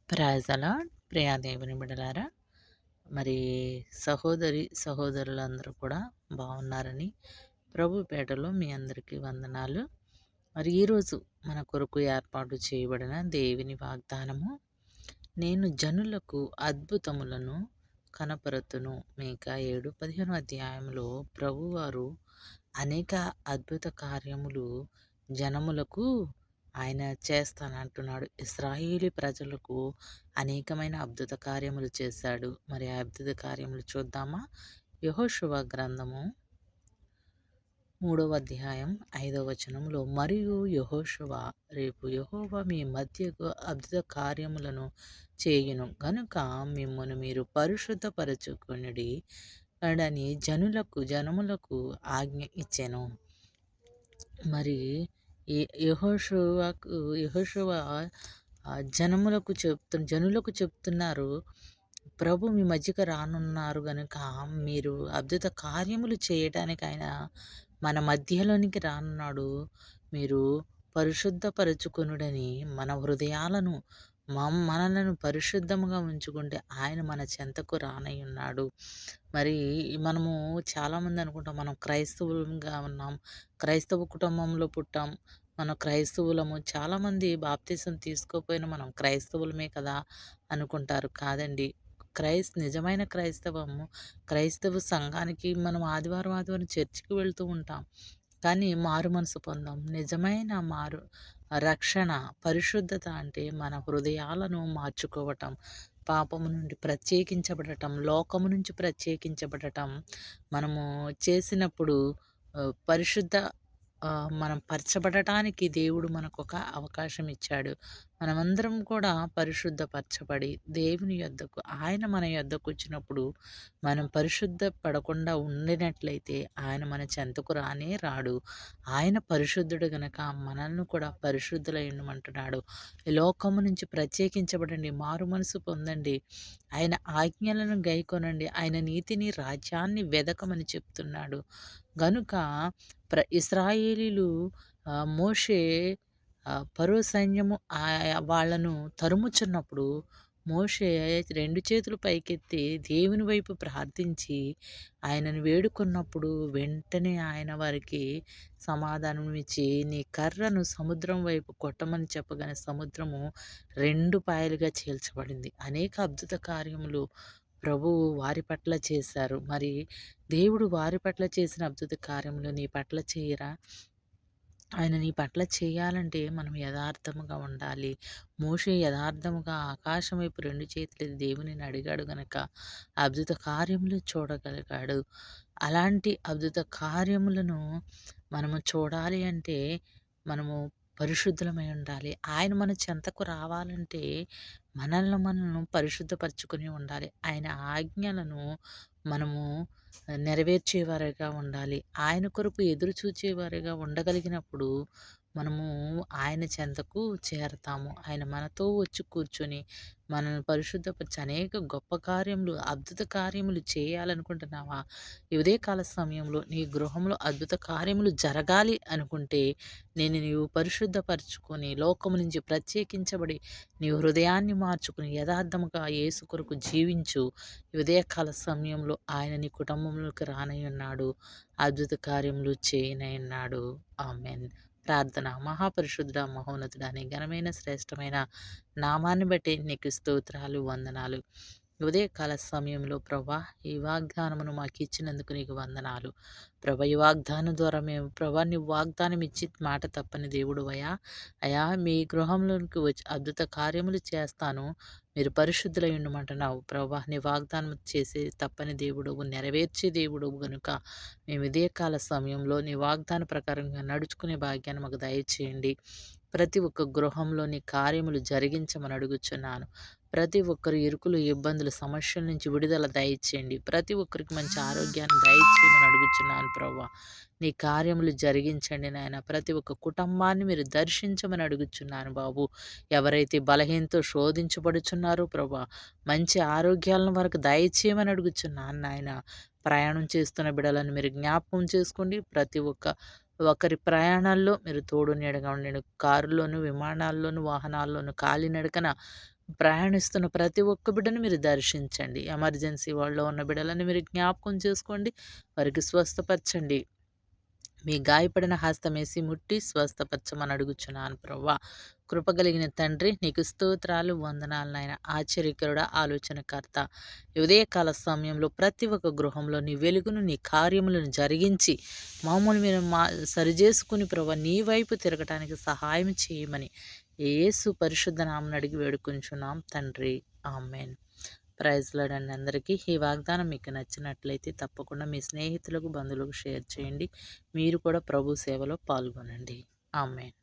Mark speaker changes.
Speaker 1: Praise the lord. ప్రియ దేవుని బిడ్డలారా, మరి సహోదరులందరూ కూడా బాగున్నారని ప్రభు పేటలో మీ అందరికీ వందనాలు. మరి ఈరోజు మన కొరకు ఏర్పాటు చేయబడిన దేవుని వాగ్దానము, నేను జనులకు అద్భుతములను కనపరుతును. మీకా 7:15 అధ్యాయంలో ప్రభువారు అనేక అద్భుత కార్యములు జనములకు ఆయన చేస్తానంటున్నాడు. ఇశ్రాయేలీ ప్రజలకు అనేకమైన అద్భుత కార్యములు చేశాడు. మరి ఆ అద్భుత కార్యములు చూద్దామా? యెహోషువ గ్రంథము 3వ అధ్యాయం 5వ వచనంలో, మరియు యెహోషువ, రేపు యెహోవా మీ మధ్యకు అద్భుత కార్యములను చేయును గనుక మిమ్మును మీరు పరిశుద్ధపరచుకొనుడి అని జనములకు ఆజ్ఞ ఇచ్చెను. మరి యెహోషువ జనులకు చెప్తున్నారు, ప్రభు మీ మధ్యకు రానున్నారు గనుక మీరు అద్భుత కార్యములు చేయటానికి ఆయన మన మధ్యలోనికి రానున్నాడు. మీరు పరిశుద్ధపరచుకొనుడని, మన హృదయాలను మనలను పరిశుద్ధముగా ఉంచుకుంటే ఆయన మన చెంతకు రానయ్యున్నాడు. మరి మనము చాలామంది అనుకుంటాం, మనం క్రైస్తవులుగా ఉన్నాం, క్రైస్తవ కుటుంబంలో పుట్టాం, మనం క్రైస్తవులము. చాలామంది బాప్తిసం తీసుకోపోయినా మనం క్రైస్తవులమే కదా అనుకుంటారు. కాదండి. నిజమైన క్రైస్తవ సంఘానికి మనం ఆదివారం చర్చికి వెళ్తూ ఉంటాం. కానీ మారు మనసు పొందాం. నిజమైన రక్షణ, పరిశుద్ధత అంటే మన హృదయాలను మార్చుకోవటం, పాపము నుండి ప్రత్యేకించబడటం, లోకము నుంచి ప్రత్యేకించబడటం. మనము చేసినప్పుడు పరిశుద్ధ మనం పరచబడటానికి దేవుడు మనకొక అవకాశం ఇచ్చాడు. మనమందరం కూడా పరిశుద్ధపరచబడి దేవుని యొద్దకు, ఆయన మన యొద్దకు వచ్చినప్పుడు మనం పరిశుద్ధ పడకుండా ఉండినట్లయితే ఆయన మన చెంతకు రానే రాడు. ఆయన పరిశుద్ధుడు గనక మనల్ని కూడా పరిశుద్ధులై ఉండమంటున్నాడు. ఈ లోకము నుంచి ప్రత్యేకించబడండి, మారు మనసు పొందండి, ఆయన ఆజ్ఞలను గైకొనండి, ఆయన నీతిని, రాజ్యాన్ని వెదకమని చెప్తున్నాడు. గనుక ఇశ్రాయేలీలు మోషే ఫరో సైన్యము వాళ్ళను తరుముచున్నప్పుడు మోషే 2 చేతులు పైకెత్తి దేవుని వైపు ప్రార్థించి ఆయనను వేడుకున్నప్పుడు వెంటనే ఆయన వారికి సమాధానం ఇచ్చి, నీ కర్రను సముద్రం వైపు కొట్టమని చెప్పగానే సముద్రము 2 పాయలుగా చీల్చబడింది. అనేక అద్భుత కార్యములు ప్రభువు వారి పట్ల చేశారు. మరి దేవుడు వారి పట్ల చేసిన అద్భుత కార్యములు నీ పట్ల చేయరా? ఆయన నీ పట్ల చేయాలంటే మనం యథార్థముగా ఉండాలి. మోషే యథార్థముగా ఆకాశం వైపు 2 చేతులెత్తి దేవునిని అడిగాడు గనక అద్భుత కార్యములు చూడగలిగాడు. అలాంటి అద్భుత కార్యములను మనము చూడాలి అంటే మనము పరిశుద్ధులమై ఉండాలి. ఆయన మన చెంతకు రావాలంటే మనల్ని పరిశుద్ధపరచుకొని ఉండాలి. ఆయన ఆజ్ఞలను మనము నెరవేర్చేవారిగా ఉండాలి. ఆయన కొరకు ఎదురు చూచేవారిగా ఉండగలిగినప్పుడు మనము ఆయన చెంతకు చేరతాము. ఆయన మనతో వచ్చి కూర్చొని మనల్ని పరిశుద్ధపరిచి అనేక గొప్ప కార్యములు, అద్భుత కార్యములు చేయాలనుకుంటున్నావా? ఈ ఉదయకాల సమయంలో నీ గృహంలో అద్భుత కార్యములు జరగాలి అనుకుంటే నీవు పరిశుద్ధపరచుకొని లోకము నుంచి ప్రత్యేకించబడి నీ హృదయాన్ని మార్చుకుని యథార్థముగా యేసు కొరకు జీవించు. ఈ ఉదయకాల సమయంలో ఆయన నీ కుటుంబంలోకి రానయ్యున్నాడు, అద్భుత కార్యములు చేయనయ్యున్నాడు. ఆమేన్. ప్రార్థన. మహాపరిశుద్ధుడా, మహోన్నతుడా, నీ ఘనమైన శ్రేష్టమైన నామాన్ని బట్టి నీకు స్తోత్రాలు, వందనాలు. ఉదయకాల సమయంలో ప్రభా, ఈ వాగ్దానమును మాకు ఇచ్చినందుకు నీకు వందనాలు. ప్రభా, ఈ వాగ్దానం ద్వారా మేము నీ వాగ్దానం ఇచ్చి మాట తప్పని దేవుడు అయా మీ గృహంలోనికి వచ్చి అద్భుత కార్యములు చేస్తాను, మీరు పరిశుద్ధులై ఉండమంటున్నావు. ప్రభా, నీ వాగ్దానం చేసే తప్పని దేవుడవు, నెరవేర్చే దేవుడవు గనుక మేము ఇదే కాల సమయంలో నీ వాగ్దాన ప్రకారంగా నడుచుకునే భాగ్యాన్ని మాకు దయచేయండి. ప్రతి ఒక్క గృహంలో నీ కార్యములు జరిగించమని అడుగుచున్నాను. ప్రతి ఒక్కరు ఇరుకులు, ఇబ్బందులు, సమస్యల నుంచి విడుదల దయచేయండి. ప్రతి ఒక్కరికి మంచి ఆరోగ్యాన్ని దయచేయమని అడుగుచున్నాను ప్రభా. నీ కార్యములు జరిగించండి నాయన. ప్రతి ఒక్క కుటుంబాన్ని మీరు దర్శించమని అడుగుచున్నాను బాబు. ఎవరైతే బలహీనతో శోధించబడుచున్నారో ప్రభా, మంచి ఆరోగ్యాలను వారికి దయచేయమని అడుగుచున్నాను నాయన. ప్రయాణం చేస్తున్న బిడ్డలను మీరు జ్ఞాపకం చేసుకోండి. ప్రతి ఒకరి ప్రయాణాల్లో మీరు తోడు నీడగా ఉండండి. కారులోను, విమానాల్లోను, వాహనాల్లోను, కాలినడకన ప్రయాణిస్తున్న ప్రతి ఒక్క బిడ్డను మీరు దర్శించండి. ఎమర్జెన్సీ వార్డ్‌లో ఉన్న బిడ్డలని మీరు జ్ఞాపకం చేసుకోండి. వారికి స్వస్థపరచండి. మీ గాయపడిన హస్తమేసి ముట్టి స్వస్థపరచమని అడుగుచున్నాను ప్రభువా. కృప కలిగిన తండ్రి, నీకు స్తోత్రాలు, వందనాలు నాయన. ఆశ్చర్యకరుడా, ఆలోచనకర్త. ఈ ఉదయకాల సమయంలో ప్రతి ఒక్క గృహంలో నీ వెలుగును, నీ కార్యములను జరిగించి మమ్మల్ని మీరు సరిచేసుకుని ప్రభువా నీ వైపు తిరగటానికి సహాయం చేయమని యేసు పరిశుద్ధ నామమున అడిగి వేడుకొంచున్నాం తండ్రి. ఆమేన్. ప్రైజ్ లార్డ్ అండి అందరికీ. ఈ వాగ్దానం మీకు నచ్చినట్లయితే తప్పకుండా మీ స్నేహితులకు, బంధువులకు షేర్ చేయండి. మీరు కూడా ప్రభు సేవలో పాల్గొనండి. ఆమేన్.